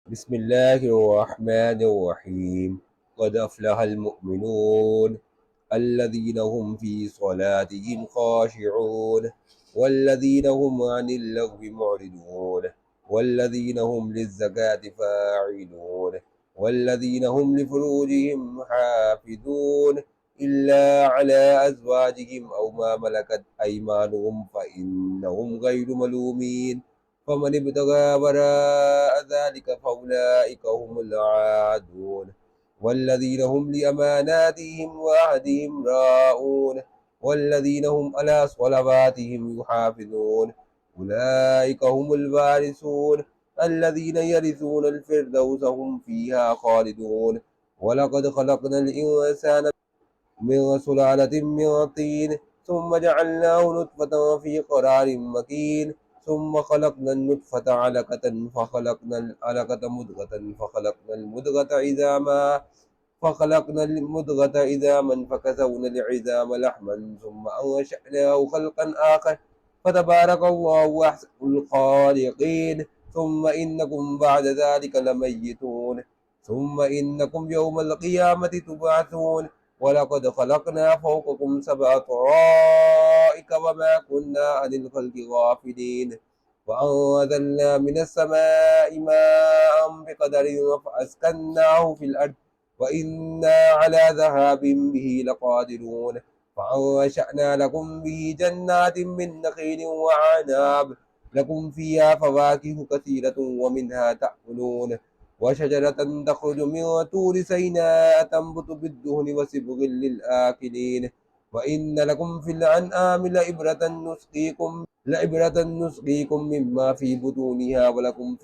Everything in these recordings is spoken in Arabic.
بسم الله الرحمن الرحيم. قد أفلح المؤمنون الذين هم في صلاتهم خاشعون والذين هم عن اللغو معرضون والذين هم للزكاة فاعلون والذين هم لفروجهم حافظون إلا على أزواجهم أو ما ملكت أيمانهم فإنهم غير ملومين. فمن ابتغى وراء ذلك فأولئك هم العادون والذين هم لأماناتهم وعهدهم راءون والذين هم على صلواتهم يحافظون أولئك هم الوارثون الذين يرثون الفردوس هم فيها خالدون. ولقد خلقنا الإنسان من سلالة من طين ثم جعلناه نطفة في قرار مكين ثم خلقنا النطفة علقة فخلقنا العلقة مضغة فخلقنا المضغة عظاما فكسونا العظام لحما ثم أنشأناه خلقا آخر فتبارك الله أحسن الخالقين. ثم إنكم بعد ذلك لميتون ثم إنكم يوم القيامة تبعثون. ولقد خلقنا فوقكم سبع طرائق وما كنا عن الخلق غافلين وأنزلنا من السماء ماء بقدر فأسكناه في الأرض وإنا على ذهاب به لقادرون. فأنشأنا لكم به جنات من نخيل وعناب لكم فيها فواكه كثيرة ومنها تأكلون وشجرة تخرج من طور سيناء تنبت بالدهن وصبغ للآكلين. وإن لكم في الأنعام لعبرة نسقيكم مما في بطونها ولكم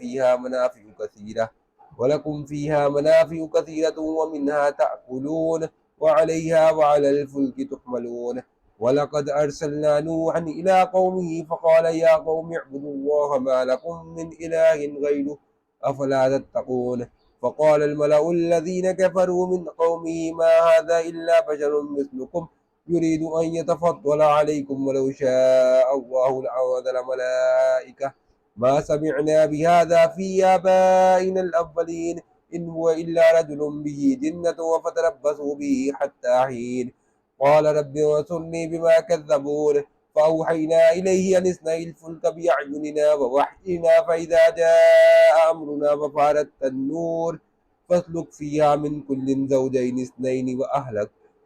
فيها منافع كثيرة ومنها تأكلون وعليها وعلى الفلك تحملون. ولقد أرسلنا نوحا إلى قومه فقال يا قوم اعبدوا الله ما لكم من إله غيره أفلا تتقون. فقال الملأ الذين كفروا من قومه ما هذا إلا بشر مثلكم يريد أن يتفضل عليكم ولو شاء الله لأنزل ملائكة ما سمعنا بهذا في آبائنا الأولين إن هو إلا رجل به جنة فتربصوا به حتى حين. قال رب انصرني بما كذبون. فأوحينا إليه أن اصنع الفلك بأعيننا ووحينا فإذا جاء أمرنا وفارت النور فاسلك فيها من كل زوجين اثنين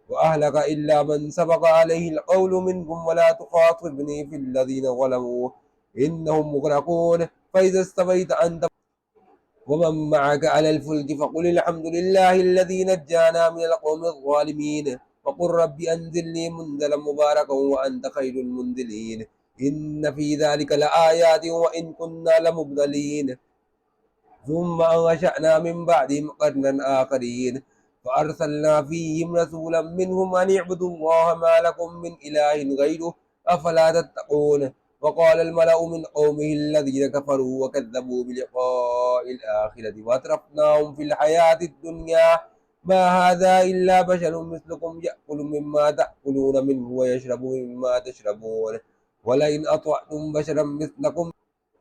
وأهلك إلا من سبق عليه القول منهم ولا تخاطبني في الذين ظلموا إنهم مغرقون. فإذا استويت أنت ومن معك على الفلك فقل الحمد لله الذي نجانا من القوم الظالمين وقل رب أنزلني منزلا مباركا وأنت خير المنزلين. إن في ذلك لآيات وإن كنا لمبتلين. ثم أنشأنا من بعدهم قرنا آخرين فأرسلنا فيهم رسولا منهم أن اعبدوا الله ما لكم من إله غيره أفلا تتقون. وقال الملأ من قومه الذين كفروا وكذبوا بلقاء الآخرة وأترفناهم في الحياة الدنيا ما هذا إلا بشر مثلكم يأكل مما تأكلون منه ويشرب مما تشربون ولئن أطعتم بشرا مثلكم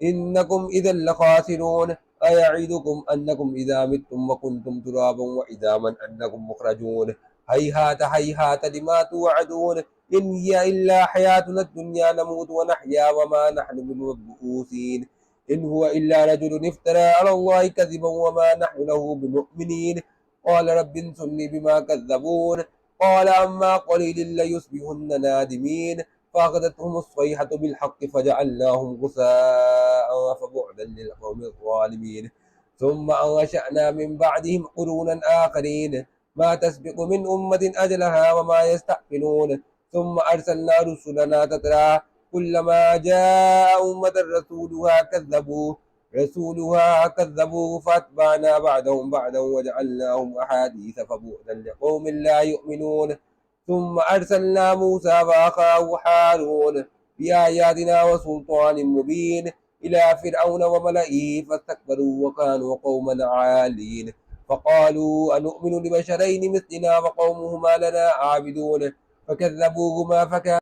إنكم إذا لخاسرون. أيعدكم أنكم إذا متم وكنتم ترابا وعظاما أنكم مخرجون هيهات هيهات لما توعدون إن هي إلا حياتنا الدنيا نموت ونحيا وما نحن بمبعوثين إن هو إلا رجل افترى على الله كذبا وما نحن له بمؤمنين. قال رب انصرني بما كذبون. قال أما قليل ليصبحن نادمين فأخذتهم الصيحة بالحق فجعلناهم غثاء فبعدا للقوم الظالمين. ثم أنشأنا من بعدهم قرونا آخرين ما تسبق من أمة أجلها وما يستأخرون. ثم أرسلنا رسلنا تترى كلما جاء أمة رسولها كذبوه فأتبعنا بعدهم بعدا وجعلناهم أحاديث فبعدا لقوم لا يؤمنون. ثم أرسلنا موسى وأخاه هارون بآياتنا وسلطان مبين إلى فرعون وملئه فاستكبروا وكانوا قوما عالين فقالوا أنؤمن لبشرين مثلنا وقومهما لنا عابدون فكذبوهما فكانوا